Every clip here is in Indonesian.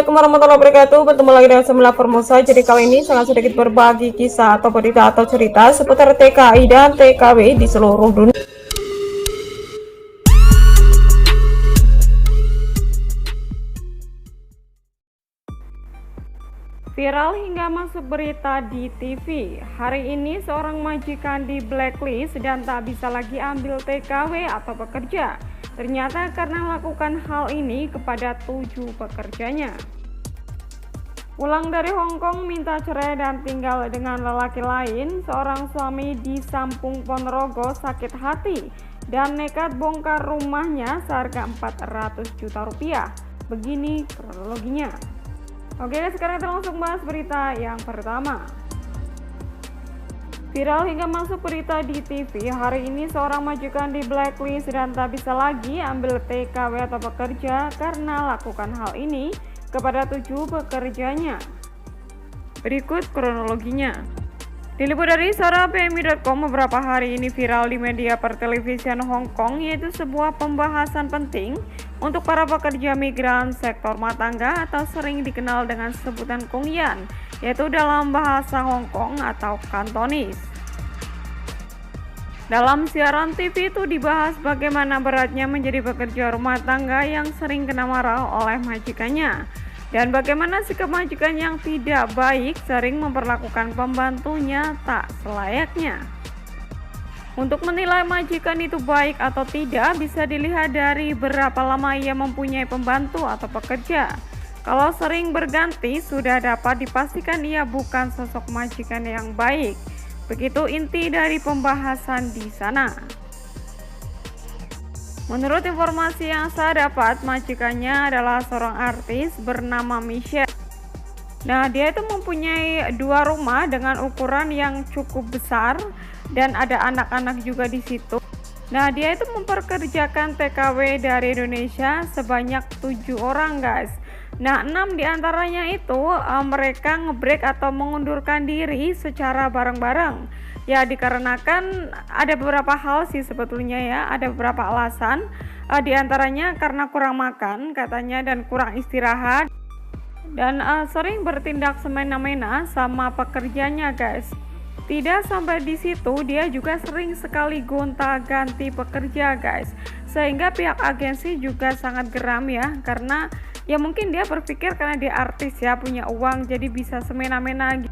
Assalamualaikum warahmatullahi wabarakatuh. Bertemu lagi dengan Semula Formosa. Jadi kali ini sangat sedikit berbagi kisah atau berita atau cerita seputar TKI dan TKW di seluruh dunia. Viral hingga masuk berita di TV. Hari ini seorang majikan di blacklist dan tak bisa lagi ambil TKW atau pekerja. Ternyata karena melakukan hal ini kepada 7 pekerjanya. Pulang dari Hong Kong minta cerai dan tinggal dengan lelaki lain, seorang suami di Sampung Ponorogo sakit hati dan nekat bongkar rumahnya seharga 400 juta rupiah. Begini kronologinya. Oke, sekarang kita langsung bahas berita yang pertama. Viral hingga masuk berita di TV, hari ini seorang majikan di blacklist dan tak bisa lagi ambil TKW atau pekerja karena lakukan hal ini kepada 7 pekerjanya. Berikut kronologinya. Diliput dari sarapmi.com, beberapa hari ini viral di media pertelevisian Hong Kong, yaitu sebuah pembahasan penting untuk para pekerja migran sektor rumah tangga atau sering dikenal dengan sebutan Kongyan, yaitu dalam bahasa Hong Kong atau Kantonis. Dalam siaran TV itu dibahas bagaimana beratnya menjadi pekerja rumah tangga yang sering kena marah oleh majikannya, dan bagaimana sikap majikan yang tidak baik sering memperlakukan pembantunya tak selayaknya. Untuk menilai majikan itu baik atau tidak bisa dilihat dari berapa lama ia mempunyai pembantu atau pekerja. Kalau sering berganti, sudah dapat dipastikan ia bukan sosok majikan yang baik. Begitu inti dari pembahasan di sana. Menurut informasi yang saya dapat, majikannya adalah seorang artis bernama Michelle. Nah, dia itu mempunyai 2 rumah dengan ukuran yang cukup besar dan ada anak-anak juga di situ. Nah, dia itu memperkerjakan TKW dari Indonesia sebanyak 7 orang, guys. Nah, 6 diantaranya itu mereka ngebreak atau mengundurkan diri secara bareng-bareng. Ya, dikarenakan ada beberapa hal sih sebetulnya ya, ada beberapa alasan. Diantaranya karena kurang makan katanya dan kurang istirahat. Dan sering bertindak semena-mena sama pekerjanya, guys. Tidak sampai di situ, dia juga sering sekali gonta-ganti pekerja, guys. Sehingga pihak agensi juga sangat geram ya, karena ya mungkin dia berpikir karena dia artis ya, punya uang jadi bisa semena-mena.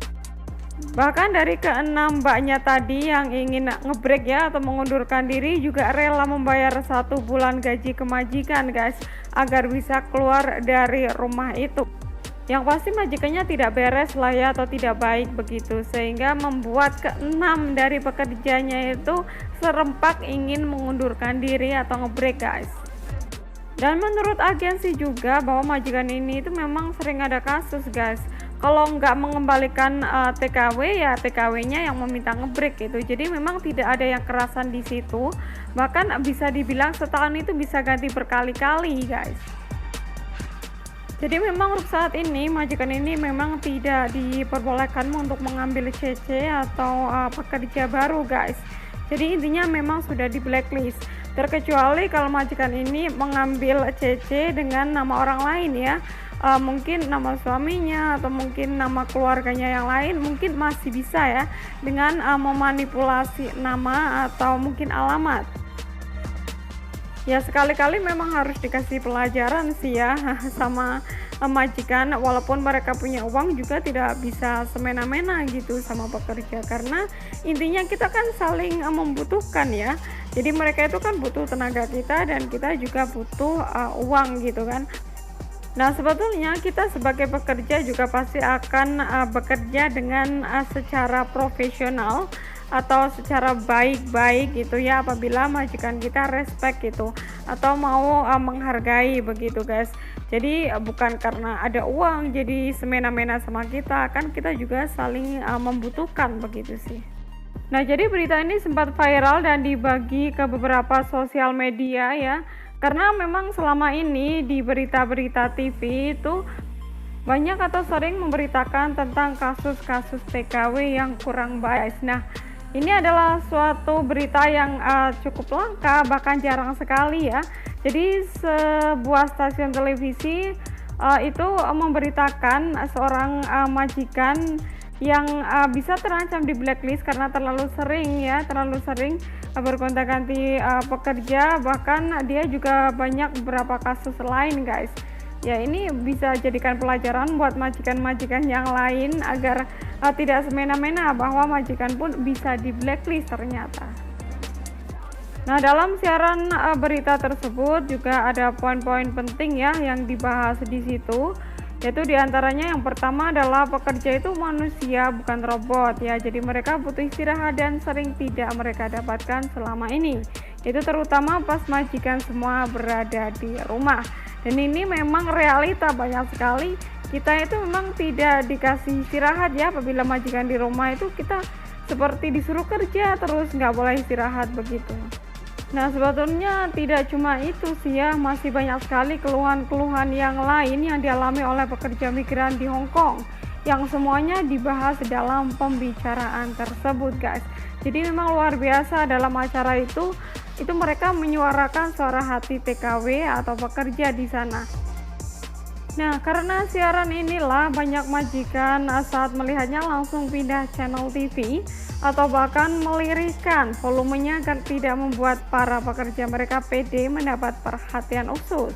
Bahkan dari ke-6 mbaknya tadi yang ingin ngebreak ya atau mengundurkan diri juga rela membayar 1 bulan gaji kemajikan, guys, agar bisa keluar dari rumah itu. Yang pasti majikannya tidak beres lah ya atau tidak baik begitu, sehingga membuat ke-6 dari pekerjanya itu serempak ingin mengundurkan diri atau ngebreak, guys. Dan menurut agensi juga bahwa majikan ini itu memang sering ada kasus, guys. Kalau nggak mengembalikan TKW ya TKW-nya yang meminta ngebreak gitu. Jadi memang tidak ada yang kerasan di situ. Bahkan bisa dibilang setahun itu bisa ganti berkali-kali, guys. Jadi memang untuk saat ini majikan ini memang tidak diperbolehkan untuk mengambil CC atau pekerja baru, guys. Jadi intinya memang sudah di blacklist. Terkecuali kalau majikan ini mengambil CC dengan nama orang lain ya. Mungkin nama suaminya atau mungkin nama keluarganya yang lain mungkin masih bisa ya dengan memanipulasi nama atau mungkin alamat. Ya sekali-kali memang harus dikasih pelajaran sih ya sama majikan, walaupun mereka punya uang juga tidak bisa semena-mena gitu sama pekerja, karena intinya kita kan saling membutuhkan ya. Jadi mereka itu kan butuh tenaga kita dan kita juga butuh uang gitu kan. Nah sebetulnya kita sebagai pekerja juga pasti akan bekerja dengan secara profesional atau secara baik-baik gitu ya, apabila majikan kita respect gitu atau mau menghargai begitu, guys. Jadi bukan karena ada uang jadi semena-mena sama kita, kan kita juga saling membutuhkan begitu sih. Nah jadi berita ini sempat viral dan dibagi ke beberapa sosial media ya, karena memang selama ini di berita-berita TV itu banyak atau sering memberitakan tentang kasus-kasus TKW yang kurang baik. Nah ini adalah suatu berita yang cukup langka, bahkan jarang sekali ya. Jadi sebuah stasiun televisi itu memberitakan seorang majikan yang bisa terancam di blacklist karena terlalu sering bergonta-ganti pekerja, bahkan dia juga banyak beberapa kasus lain guys. Ya, ini bisa jadikan pelajaran buat majikan-majikan yang lain agar tidak semena-mena bahwa majikan pun bisa di blacklist ternyata. Nah, dalam siaran berita tersebut juga ada poin-poin penting ya yang dibahas di situ, yaitu diantaranya yang pertama adalah pekerja itu manusia bukan robot ya, jadi mereka butuh istirahat dan sering tidak mereka dapatkan selama ini, itu terutama pas majikan semua berada di rumah. Dan ini memang realita, banyak sekali kita itu memang tidak dikasih istirahat ya, apabila majikan di rumah itu kita seperti disuruh kerja terus, nggak boleh istirahat begitu. Nah, sebetulnya tidak cuma itu sih ya, masih banyak sekali keluhan-keluhan yang lain yang dialami oleh pekerja migran di Hong Kong, yang semuanya dibahas dalam pembicaraan tersebut guys. Jadi memang luar biasa dalam acara itu mereka menyuarakan suara hati TKW atau pekerja di sana. Nah, karena siaran inilah banyak majikan saat melihatnya langsung pindah channel TV atau bahkan melirikkan volumenya agar tidak membuat para pekerja mereka pede mendapat perhatian khusus.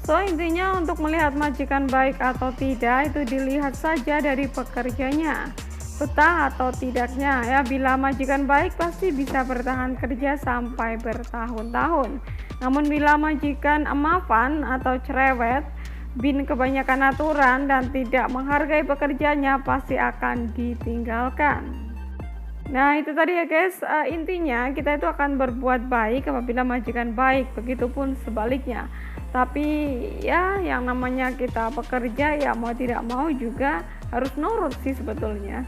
So, intinya untuk melihat majikan baik atau tidak itu dilihat saja dari pekerjanya, betah atau tidaknya ya. Bila majikan baik pasti bisa bertahan kerja sampai bertahun-tahun. Namun bila majikan mapan atau cerewet, bin kebanyakan aturan dan tidak menghargai pekerjanya pasti akan ditinggalkan. Nah, itu tadi ya guys, intinya kita itu akan berbuat baik apabila majikan baik, begitupun sebaliknya. Tapi ya yang namanya kita pekerja ya mau tidak mau juga harus nurut sih sebetulnya.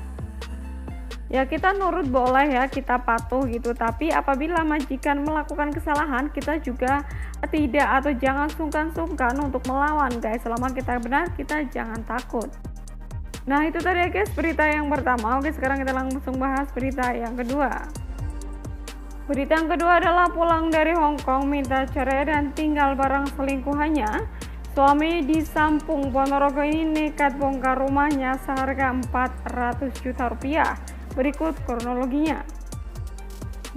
Ya, kita nurut boleh ya, kita patuh gitu, tapi apabila majikan melakukan kesalahan kita juga tidak atau jangan sungkan-sungkan untuk melawan guys. Selama kita benar, kita jangan takut. Nah, itu tadi ya guys berita yang pertama. Oke, sekarang kita langsung bahas berita yang kedua. Berita yang kedua adalah pulang dari Hong Kong minta cerai dan tinggal bareng selingkuhannya. Suami di Sampung Ponorogo ini nekat bongkar rumahnya seharga 400 juta rupiah. Berikut kronologinya.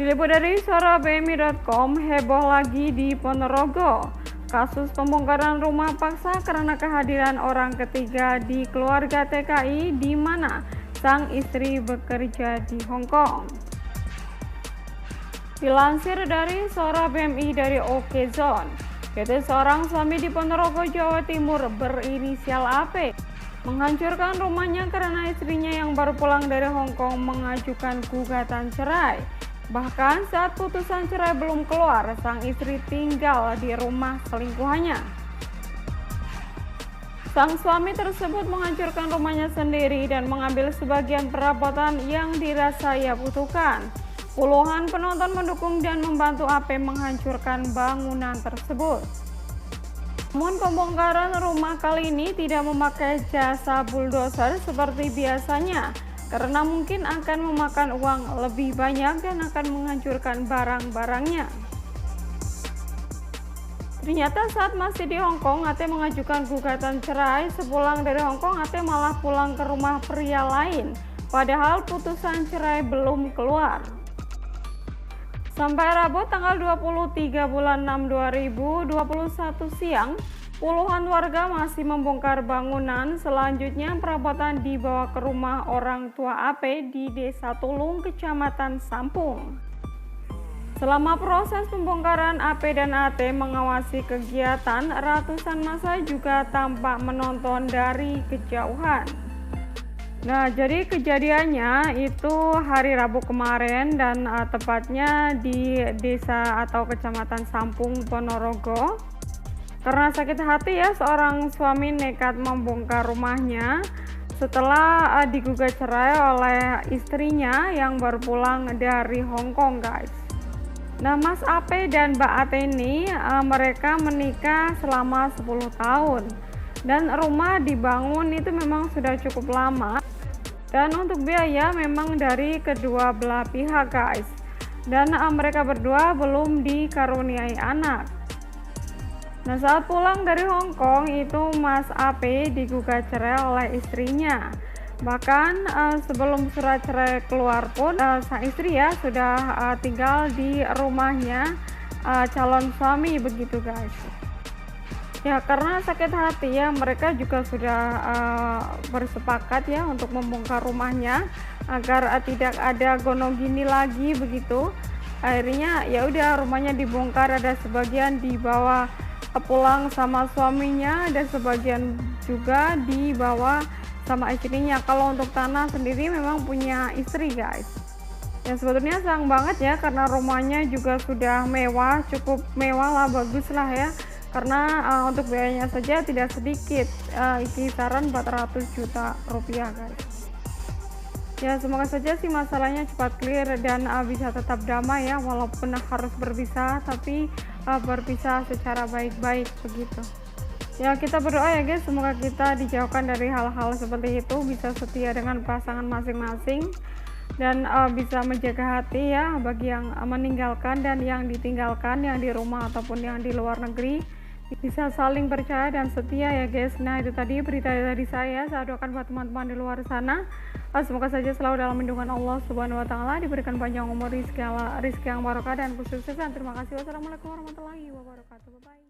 Diliput dari suarabmi.com, heboh lagi di Ponorogo. Kasus pembongkaran rumah paksa karena kehadiran orang ketiga di keluarga TKI di mana sang istri bekerja di Hong Kong. Dilansir dari Suara BMI dari OK Zone, yaitu seorang suami di Ponorogo, Jawa Timur berinisial AP menghancurkan rumahnya karena istrinya yang baru pulang dari Hong Kong mengajukan gugatan cerai. Bahkan saat putusan cerai belum keluar, sang istri tinggal di rumah selingkuhannya. Sang suami tersebut menghancurkan rumahnya sendiri dan mengambil sebagian perabotan yang dirasa ia butuhkan. Puluhan penonton mendukung dan membantu AP menghancurkan bangunan tersebut. Namun pembongkaran rumah kali ini tidak memakai jasa bulldozer seperti biasanya, karena mungkin akan memakan uang lebih banyak dan akan menghancurkan barang-barangnya. Ternyata saat masih di Hong Kong, AT mengajukan gugatan cerai. Sepulang dari Hong Kong, AT malah pulang ke rumah pria lain, padahal putusan cerai belum keluar. Sampai Rabu tanggal 23 bulan 6 2021 siang, puluhan warga masih membongkar bangunan. Selanjutnya perabotan dibawa ke rumah orang tua AP di Desa Tulung, Kecamatan Sampung. Selama proses pembongkaran, AP dan AT mengawasi kegiatan. Ratusan massa juga tampak menonton dari kejauhan. Nah, jadi kejadiannya itu hari Rabu kemarin dan tepatnya di desa atau kecamatan Sampung, Ponorogo. Karena sakit hati ya, seorang suami nekat membongkar rumahnya setelah digugat cerai oleh istrinya yang baru pulang dari Hong Kong guys. Nah, Mas AP dan Mbak AT ini mereka menikah selama 10 tahun. Dan rumah dibangun itu memang sudah cukup lama. Dan untuk biaya memang dari kedua belah pihak guys. Dan mereka berdua belum dikaruniai anak. Nah, saat pulang dari Hong Kong itu Mas AP digugat cerai oleh istrinya. Bahkan sebelum surat cerai keluar pun sang istri ya sudah tinggal di rumahnya calon suami begitu guys. Ya karena sakit hati ya mereka juga sudah bersepakat ya untuk membongkar rumahnya agar tidak ada gonong gini lagi begitu. Akhirnya ya udah rumahnya dibongkar, ada sebagian dibawa pulang sama suaminya dan sebagian juga dibawa sama istrinya. Kalau untuk tanah sendiri memang punya istri guys. Ya sebetulnya sayang banget ya karena rumahnya juga sudah mewah, cukup mewah lah, bagus lah ya. Karena untuk biayanya saja tidak sedikit, kisaran 400 juta rupiah guys. Ya semoga saja sih masalahnya cepat clear dan bisa tetap damai ya, walaupun harus berpisah tapi berpisah secara baik-baik begitu. Ya kita berdoa ya guys, semoga kita dijauhkan dari hal-hal seperti itu, bisa setia dengan pasangan masing-masing dan bisa menjaga hati ya bagi yang meninggalkan dan yang ditinggalkan, yang di rumah ataupun yang di luar negeri, bisa saling percaya dan setia ya guys. Nah itu tadi berita dari saya doakan buat teman-teman di luar sana, semoga saja selalu dalam lindungan Allah Subhanahu wa taala, diberikan panjang umur, rizki yang barokah dan kesuksesan. Terima kasih. Wassalamualaikum warahmatullahi wabarakatuh. Bye.